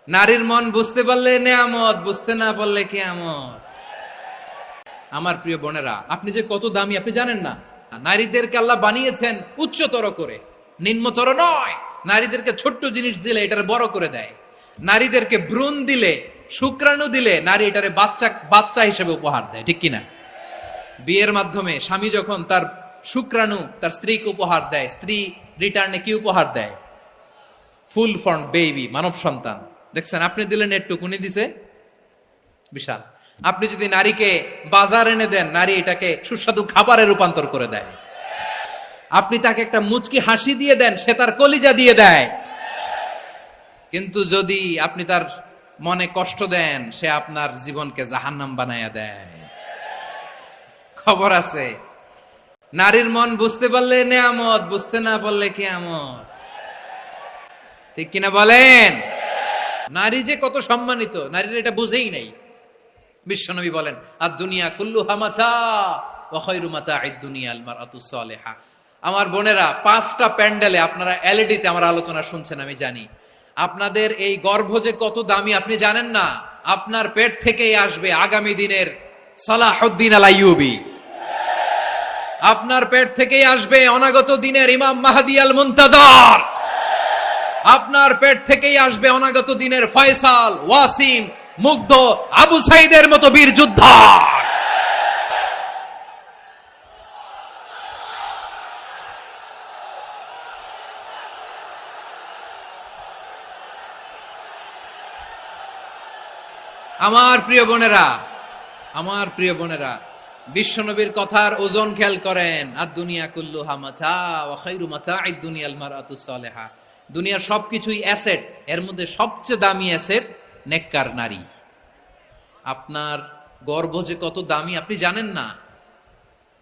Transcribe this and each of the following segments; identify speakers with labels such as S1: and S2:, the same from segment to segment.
S1: নারীর মন বুঝতে পারলে নেয়ামত, বুঝতে না পারলে কিয়ামত। আমার প্রিয় বোনেরা, আপনি যে কত দামি আপনি জানেন না। নারীদেরকে আল্লাহ বানিয়েছেন উচ্চতর করে, নিম্নতর নয়। নারীদেরকে ছোট্ট জিনিস দিলে এটারে বড় করে দেয়। নারীদেরকে ভ্রূণ দিলে, শুক্রাণু দিলে নারী এটারে বাচ্চা হিসেবে উপহার দেয়, ঠিক কিনা? বিয়ের মাধ্যমে স্বামী যখন তার শুক্রাণু তার স্ত্রীকে উপহার দেয়, স্ত্রী রিটার্নে কি উপহার দেয়? ফুল ফর্ম বেবি, মানব সন্তান। দেখছেন, আপনি দিলেন একটুক, উনি দিছে বিশাল। আপনি যদি নারীকে বাজার এনে দেন, নারী এটাকে সুস্বাদু খাবারে রূপান্তর করে দেয়। আপনি তাকে একটা মুচকি হাসি দিয়ে দেন, সে তার কলিজা দিয়ে দেয়। কিন্তু যদি আপনি তার মনে কষ্ট দেন, সে আপনার জীবনকে জাহান্নাম বানায়া দেয়। খবর আছে, নারীর মন বুঝতে পারলে নেয়ামত, বুঝতে না পারলে কিয়ামত। ঠিক কিনা বলেন? নারী যে কত সম্মানিত, নারীরা এটা বুঝেই নাই। বিশ্বনবী বলেন, আর দুনিয়া কুল্লুহা মাতা ওয়া খায়রু মাতা'আদ দুনিয়া আল মারআতু সালিহা। আমার বোনেরা, 5টা প্যান্ডেলে আপনারা এলইডিতে আমার আলোচনা শুনছেন, আমি জানি। আপনাদের এই গর্ভ যে কত দামি আপনি জানেন না। আপনার পেট থেকেই আসবে আগামী দিনের সালাহুদ্দিন আল আইয়ুবী। আপনার পেট থেকেই আসবে অনাগত দিনের ইমাম মাহদী আল মুনতাজার। আপনার পেট থেকেই আসবে অনাগত দিনের ফয়সাল, ওয়াসিম, মুগ্ধ, আবু সাইদের মতো বীর যোদ্ধা। আমার প্রিয় বোনেরা, আমার প্রিয় বোনেরা, বিশ্বনবীর কথার ওজন খেয়াল করেন। আর দুনিয়া কুল্লুহা মাতা ওয়া খায়রু মাতা'আদ দুনিয়াল মারআতু সালিহা। দুনিয়ার সবকিছুই অ্যাসেট, এর মধ্যে সবচেয়ে দামি অ্যাসেট নেককার নারী। আপনার গর্ভ যে কত দামি আপনি জানেন না।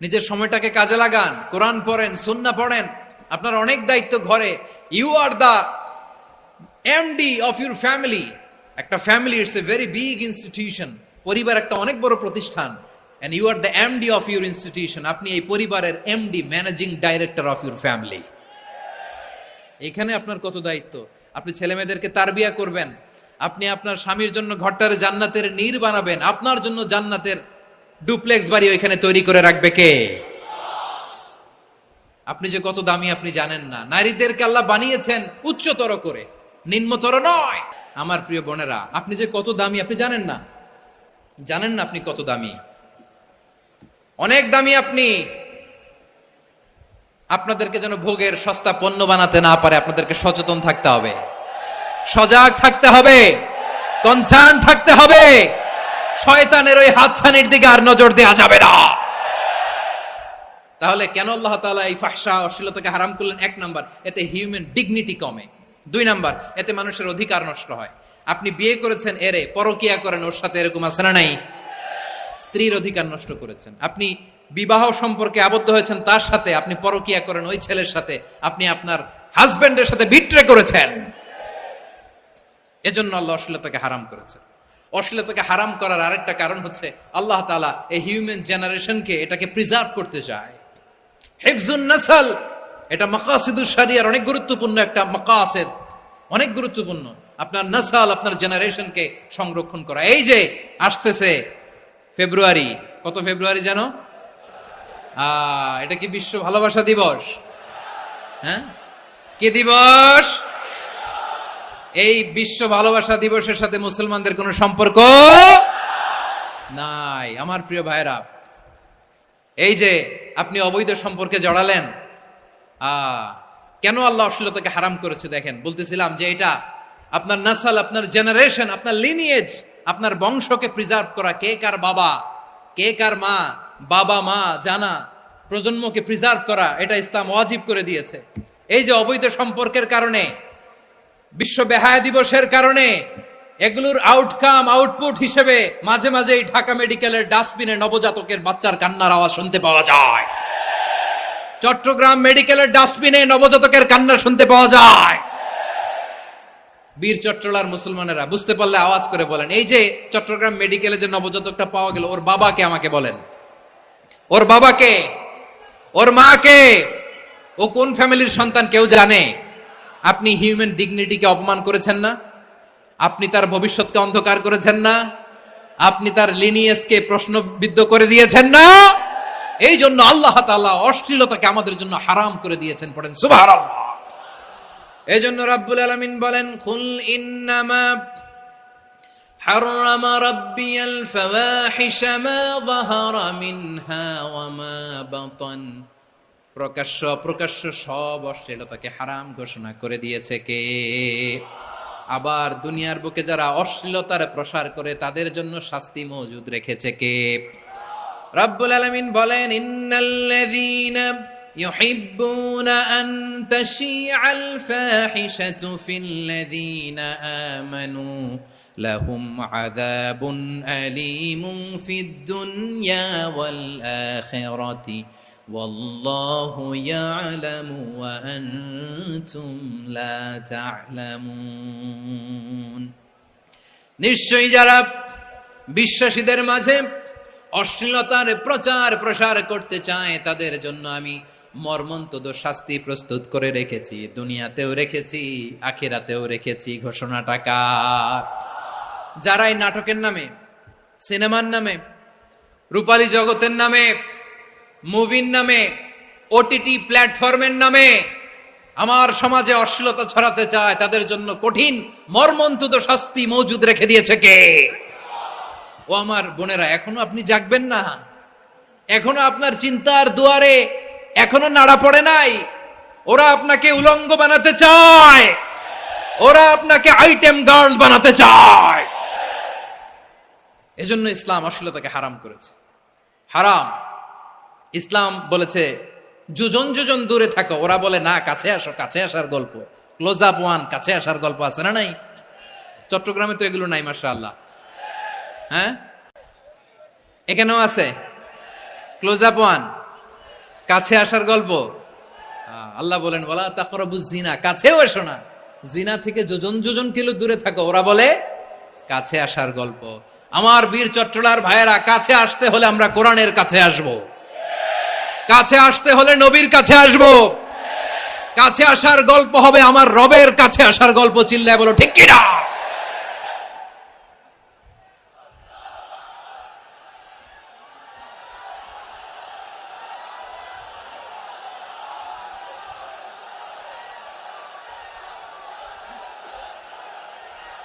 S1: নিজের সময়টাকে কাজে লাগান, কোরআন পড়েন, সুন্নাহ পড়েন। আপনার অনেক দায়িত্ব ঘরে। You are the MD of your family. একটা family it's a very big institution. পরিবার একটা অনেক বড় প্রতিষ্ঠান। And you are the MD of your institution. আপনি এই পরিবারের MD, managing director of your family. এখানে আপনার কত দায়িত্ব। আপনি ছেলে মেয়েদেরকে তারবিয়া করবেন। আপনি আপনার স্বামীর জন্য ঘরটারে জান্নাতের নীর বানাবেন। আপনার জন্য জান্নাতের ডুপ্লেক্স বাড়ি ওইখানে তৈরি করে রাখবে কে? আপনি যে কত দামি আপনি জানেন না। নারীদেরকে আল্লাহ বানিয়েছেন উচ্চতর করে, নিম্নতর নয়। আমার প্রিয় বোনেরা, আপনি যে কত দামি আপনি জানেন না। জানেন না আপনি কত দামি, অনেক দামি আপনি। আপনাদেরকে যেন ভোগের সস্তা পণ্য বানাতে না পারে, আপনাদেরকে সচেতন থাকতে হবে, সজাগ থাকতে হবে, কনসার্ন থাকতে হবে। শয়তানের ওই হাতছানির দিকে আর নজর দেওয়া যাবে না। তাহলে কেন আল্লাহ তাআলা এই ফাহশা, অশ্লীলতাকে হারাম করলেন? 1 নাম্বার, এতে হিউম্যান ডিগনিটি কমে। 2 নাম্বার, এতে মানুষের অধিকার নষ্ট হয়। আপনি বিয়ে করেছেন, এরে পরকিয়া করেন, ওর সাথে এরকম আছে না নাই? স্ত্রীর অধিকার নষ্ট করেছেন। আপনি বিবাহ সম্পর্কে আবদ্ধ হয়েছেন তার সাথে, আপনি পরকিয়া করেন ওই ছেলের সাথে, আপনি আপনার হাজবেন্ডের সাথে বিট্রে করেছেন। এজন্য আল্লাহ অশ্লীলতাকে হারাম করেছেন। অশ্লীলতাকে হারাম করার আরেকটা কারণ হচ্ছে আল্লাহ তাআলা এই হিউম্যান জেনারেশনকে এটাকে প্রিজার্ভ করতে চায়। হিফজুন নাসল, এটা মাকাসিদুশ শরিয়ার অনেক গুরুত্বপূর্ণ একটা মাকাসিদ, অনেক গুরুত্বপূর্ণ। আপনার নাসল, আপনার জেনারেশনকে সংরক্ষণ করা। এই যে আসতেছে ফেব্রুয়ারি, কত ফেব্রুয়ারি জানো? এটা কি বিশ্ব ভালোবাসা দিবস? হ্যাঁ, কি দিবস? এই বিশ্ব ভালোবাসা দিবসের সাথে মুসলমানদের কোনো সম্পর্ক নাই। আমার প্রিয় ভাইরা, এই যে আপনি অবৈধ সম্পর্কে জড়ালেন, কেন আল্লাহ অশ্লীলতাকে হারাম করেছে দেখেন। বলতেছিলাম যে এটা আপনার নাসল, আপনার জেনারেশন, আপনার লিনিয়েজ, আপনার বংশকে প্রিজার্ভ করা। কে কার বাবা, কে কার মা, বাবা মা জানা, প্রজন্মকে প্রিজার্ভ করা, এটা ইসলাম ওয়াজিব করে দিয়েছে। এই যে অবৈধ সম্পর্কের কারণে, বিশ্ব বেহায়া দিবসের কারণে, এগুলোর আউটকাম, আউটপুট হিসেবে মাঝে মাঝে ঢাকা মেডিকেলের ডাস্টবিনে নবজাতকের বাচ্চার কান্নার আওয়াজ শুনতে পাওয়া যায়। চট্টগ্রাম মেডিকেলের ডাস্টবিনে নবজাতকের কান্না শুনতে পাওয়া যায়। বীর চট্টলার মুসলমানেরা বুঝতে পারলে আওয়াজ করে বলেন, এই যে চট্টগ্রাম মেডিকেলে যে নবজাতকটা পাওয়া গেল, ওর বাবাকে আমাকে বলেন। ওর বাবাকে, ওর মাকে, ও কোন ফ্যামিলির সন্তান কেউ জানে? আপনি হিউম্যান ডিগনিটিকে অপমান করেছেন না? আপনি তার ভবিষ্যৎকে অন্ধকার করেছেন না? আপনি তার লিনিয়েজকে প্রশ্নবিদ্ধ করে দিয়েছেন না? এই জন্য আল্লাহ তাআলা অশ্লীলতাকে আমাদের জন্য হারাম করে দিয়েছেন। পড়েন সুবহানাল্লাহ। এই জন্য রাব্বুল আলামিন বলেন, কুল ইন্নামা হারামা রাব্বিয়াল ফাওয়াহিশা মা যাহারা মিনহা ওয়া মা বাতান। প্রকাশ্য অপ্রকাশ্য সব অশ্লীলতাকে হারাম ঘোষণা করে দিয়েছে কে? আবার দুনিয়ার বুকে যারা অশ্লীলতার প্রসার করে তাদের জন্য শাস্তি মজুদ রেখেছে কে? রাব্বুল আলামিন বলেন, ইন্নাল্লাযীনা ইউহিব্বুনা আন তাশিআল ফাহিশাতু ফিল্লাযীনা আমানু লাহুম আযাবুন আলীমুন ফিদ দুনিয়া ওয়াল আখিরাতি ওয়াল্লাহু ইয়ালামু ওয়া আনতুম লা তা'লামুন। নিশ্চয়ই যারা বিশ্বাসীদের মাঝে অশ্লীলতার প্রচার প্রসার করতে চায় তাদের জন্য আমি মর্মন্তুদ শাস্তি প্রস্তুত করে রেখেছি, দুনিয়াতেও রেখেছি, আখিরাতেও রেখেছি। ঘোষণাটা কার? যারা এই নাটকের নামে, সিনেমার নামে, রূপালী জগতের নামে, মুভির নামে, ওটিটি প্ল্যাটফর্মের নামে আমার সমাজে অশ্লীলতা ছড়াতে চায় তাদের জন্য কঠিন মর্মন্তুদ শাস্তি মজুদ রেখে দিয়েছে কে? ও আমার বোনেরা, এখনো আপনি জাগবেন না? এখনো আপনার চিন্তার দুয়ারে এখনো নাড়া পড়ে নাই? ওরা আপনাকে উলঙ্গ বানাতে চায়, ওরা আপনাকে আইটেম গার্ল বানাতে চায়। এজন্য ইসলাম অশ্লীলতাকে হারাম করেছে। হারাম। ইসলাম বলেছে যোজন যোজন দূরে থাকো, ওরা বলে না কাছে আসো, কাছে আসার গল্প, ক্লোজ আপ ওয়ান, কাছে আসার গল্প আছে না নাই? চট্টগ্রামে তো এগুলো নাই মাশাআল্লাহ। হ্যাঁ, এখানেও আছে ক্লোজ আপ ওয়ান, কাছে আসার গল্প। আল্লাহ বলেন ওয়ালা তাকরাবুজ জিনা, কাছেও এসো না, জিনা থেকে যোজন যোজন কিলো দূরে থাকো, ওরা বলে কাছে আসার গল্প। আমার বীর চট্টলার ভাইয়েরা, কাছে আসতে হলে আমরা কোরআনের কাছে আসব, কাছে আসতে হলে নবীর কাছে আসব, কাছে আসার গল্প হবে আমার রবের কাছে আসার গল্প। চিল্লায় বলো ঠিক কিনা?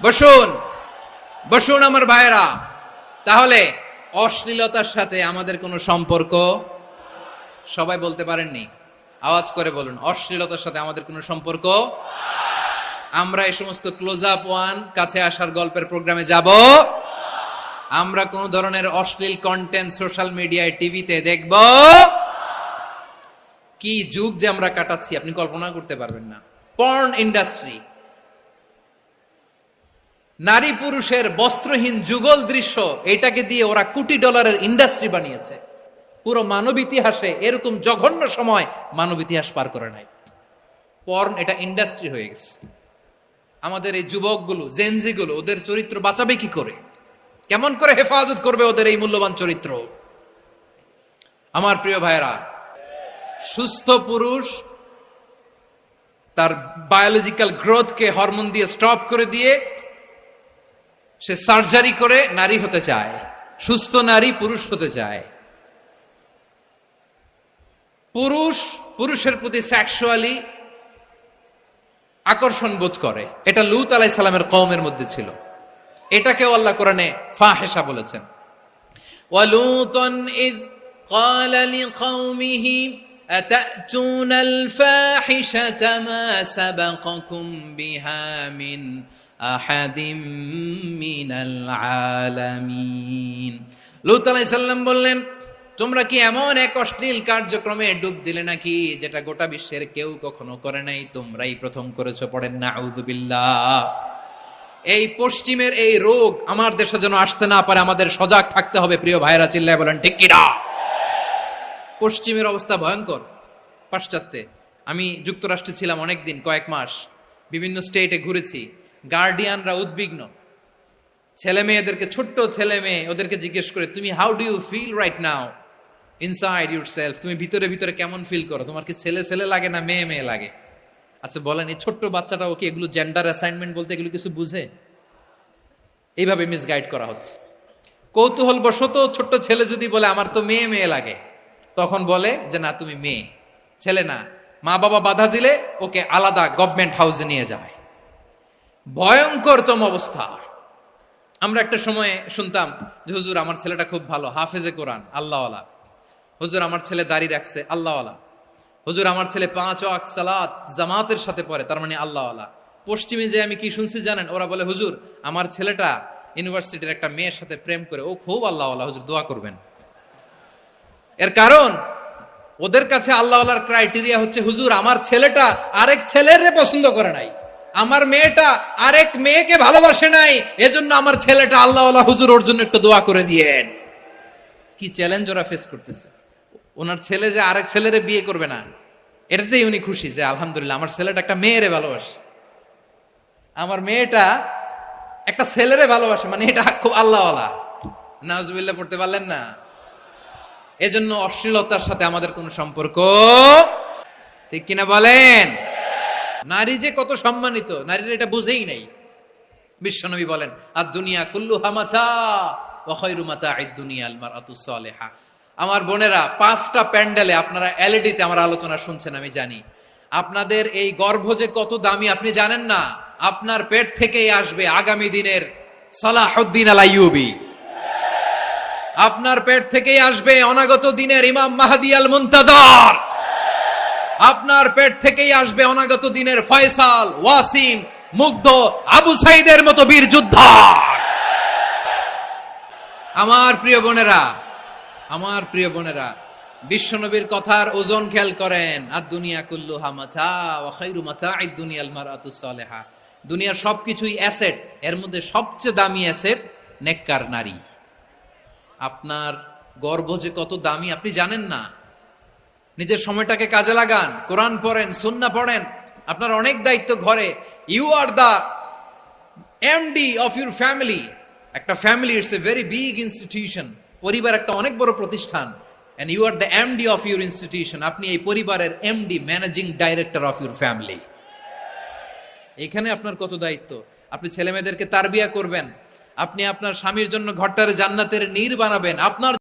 S1: বসুন বসুন আমার ভাইয়েরা। তাহলে অশ্লীলতার সাথে আমাদের কোনো সম্পর্ক? সবাই বলতে পারেননি, আওয়াজ করে বলুন, অশ্লীলতার সাথে আমাদের কোনো সম্পর্ক? আমরা এই সমস্ত ক্লোজ আপ ওয়ান, কাছে আসার গল্পের প্রোগ্রামে যাব? আমরা কোন ধরনের অশ্লীল কন্টেন্ট সোশ্যাল মিডিয়ায়, টিভিতে দেখব? কি যুগ যে আমরা কাটাচ্ছি আপনি কল্পনা করতে পারবেন না। পর্ন ইন্ডাস্ট্রি, নারী পুরুষের বস্ত্রহীন যুগল দৃশ্য, এটাকে দিয়ে ওরা কোটি ডলারের ইন্ডাস্ট্রি বানিয়েছে। পুরো মানব ইতিহাসে এরকম জঘন্য সময় মানব ইতিহাস পার করে নাই। পর্ন এটা ইন্ডাস্ট্রি হয়ে গেছে। আমাদের এই যুবকগুলো, জেনজিগুলো, ওদের চরিত্র বাঁচাবে কি করে? কেমন করে হেফাজত করবে ওদের এই মূল্যবান চরিত্র? আমার প্রিয় ভাইরা, সুস্থ পুরুষ তার বায়োলজিক্যাল গ্রোথকে হরমোন দিয়ে স্টপ করে দিয়ে সে সার্জারি করে নারী হতে চায়। সুস্থ নারী পুরুষ হতে চায়। পুরুষ পুরুষের প্রতি সেক্সুয়ালি আকর্ষণ বোধ করে। এটা লূত আলাইহিস সালামের কওমের মধ্যে ছিল। এটাকেও আল্লাহ কোরআনে ফাহিশা বলেছেন। ওয়ালুতান ইয ক্বালা লিকাওমিহি আতাতুনাল ফাহিশাতা মা সাবাকাকুম বিহা মিন আহাদিম মিনাল আলামিন। লূত আলাইহিস সালাম বললেন, তোমরা কি এমন এক অশ্লীল কার্যক্রমে ডুব দিলে নাকি যেটা গোটা বিশ্বের কেউ কখনো করে নাই, তোমরাই প্রথম করেছো। পড়েন নাউযুবিল্লাহ। এই পশ্চিমের এই রোগ আমার দেশে যেন আসতে না পারে, আমাদের সজাগ থাকতে হবে। প্রিয় ভাইরা, চিল্লায় বলেন ঠিক কি না? পশ্চিমের অবস্থা ভয়ঙ্কর। পাশ্চাত্যে, আমি যুক্তরাষ্ট্রে ছিলাম অনেকদিন, কয়েক মাস, বিভিন্ন স্টেটে ঘুরেছি। গার্ডিয়ানরা উদ্বিগ্ন। ছেলে মেয়েদেরকে, ছোট্ট ছেলে মেয়ে, ওদেরকে জিজ্ঞেস করে, তুমি how do you feel right now inside yourself? তুমি ভিতরে ভিতরে কেমন ফিল করো? তোমার কি ছেলে ছেলে লাগে না মেয়ে মেয়ে লাগে? আচ্ছা বলেন, এই ছোট্ট বাচ্চাটা ওকে এগুলো জেন্ডার অ্যাসাইনমেন্ট বলতে এগুলো কিছু বুঝে? এইভাবে মিসগাইড করা হচ্ছে। কৌতূহল বশত ছোট্ট ছেলে যদি বলে আমার তো মেয়ে মেয়ে লাগে, তখন বলে যে না তুমি মেয়ে, ছেলে না। মা বাবা বাধা দিলে ওকে আলাদা গভর্নমেন্ট হাউসে নিয়ে যায়। ভয়ঙ্করতম অবস্থা। আমরা একটা সময় শুনতাম যে হুজুর আমার ছেলেটা খুব ভালো, হাফেজে কোরআন, আল্লাহওয়ালা। হুজুর আমার ছেলে দাড়ি রাখছে, আল্লাহওয়ালা। হুজুর আমার ছেলে 5 ওয়াক্ত সালাত জামাতের সাথে পড়ে, তার মানে আল্লাহওয়ালা। পশ্চিমে যে আমি কি শুনছি জানেন? ওরা বলে হুজুর আমার ছেলেটা ইউনিভার্সিটির একটা মেয়ের সাথে প্রেম করে, ও খুব আল্লাহওয়ালা, হুজুর দোয়া করবেন। এর কারণ ওদের কাছে আল্লাহওয়ালার ক্রাইটেরিয়া হচ্ছে হুজুর আমার ছেলেটা আরেক ছেলের পছন্দ করে নাই, আমার মেয়েটা আরেক মেয়েকে ভালোবাসে নাই, এজন্য আমার ছেলেটা আল্লাহওয়ালা, হুজুর ওর জন্য একটু দোয়া করে দিয়েন। কি চ্যালেঞ্জ ওরা ফেস করতেছে। ওনার ছেলে যে আরেক ছেলেরে বিয়ে করবে না, এটাতেই উনি খুশি যে আলহামদুলিল্লাহ আমার ছেলেটা একটা মেয়েরে ভালোবাসে, আমার মেয়েটা একটা ছেলেরে ভালোবাসে, মানে এটা খুব আল্লাহওয়ালা। নাউজুবিল্লাহ পড়তে পারলেন না? এজন্য অশ্লীলতার সাথে আমাদের কোনো সম্পর্ক, ঠিক কিনা বলেন? নারী যে কত সম্মানিত, নারীরা এটা বুঝেই নাই। বিশ্বনবী বলেন আর দুনিয়া কুল্লুহা মাতা ওয়া খায়রু মাতা'আদ দুনিয়া আল মারআতুস সালিহা। আমার বোনেরা, 5টা প্যান্ডেলে আপনারা এলইডিতে আমার আলোচনা শুনছেন, আমি জানি। আপনাদের এই গর্ভ যে কত দামি আপনি জানেন না। আপনার পেট থেকেই আসবে আগামী দিনের সালাহুদ্দিন আল আইয়ুবী। আপনার পেট থেকেই আসবে অনাগত দিনের ইমাম মাহদী আল মুনতাজার। আপনার পেট থেকেই আসবে অনাগত দিনের ফয়সাল, ওয়াসিম, মুগ্ধ, আবু সাইদের মতো বীর যোদ্ধা। আমার প্রিয় বোনেরা, আমার প্রিয় বোনেরা, বিশ্বনবীর কথার ওজন খেয়াল করেন। আর দুনিয়া কুল্লুহা মাতা ওয়া খায়রু মাতা'আদ দুনিয়া আল মারআতুস সালিহা। দুনিয়ার সবকিছুই অ্যাসেট, এর মধ্যে সবচেয়ে দামি অ্যাসেট নেককার নারী। আপনার গর্ভ যে কত দামি আপনি জানেন না। নিজের সময়টাকে কাজে লাগান, কোরআন পড়েন, সুন্নাহ পড়েন। আপনার অনেক দায়িত্ব ঘরে। You are the MD of your family. একটা family it's a very big institution. পরিবার একটা অনেক বড় প্রতিষ্ঠান। And you are the MD of your institution. আপনি এই পরিবারের MD, managing director of your family. এখানে আপনার কত দায়িত্ব। আপনি ছেলে মেয়েদেরকে তারবিয়া করবেন, আপনি আপনার স্বামীর জন্য ঘরটারে জান্নাতের নীর বানাবেন, আপনার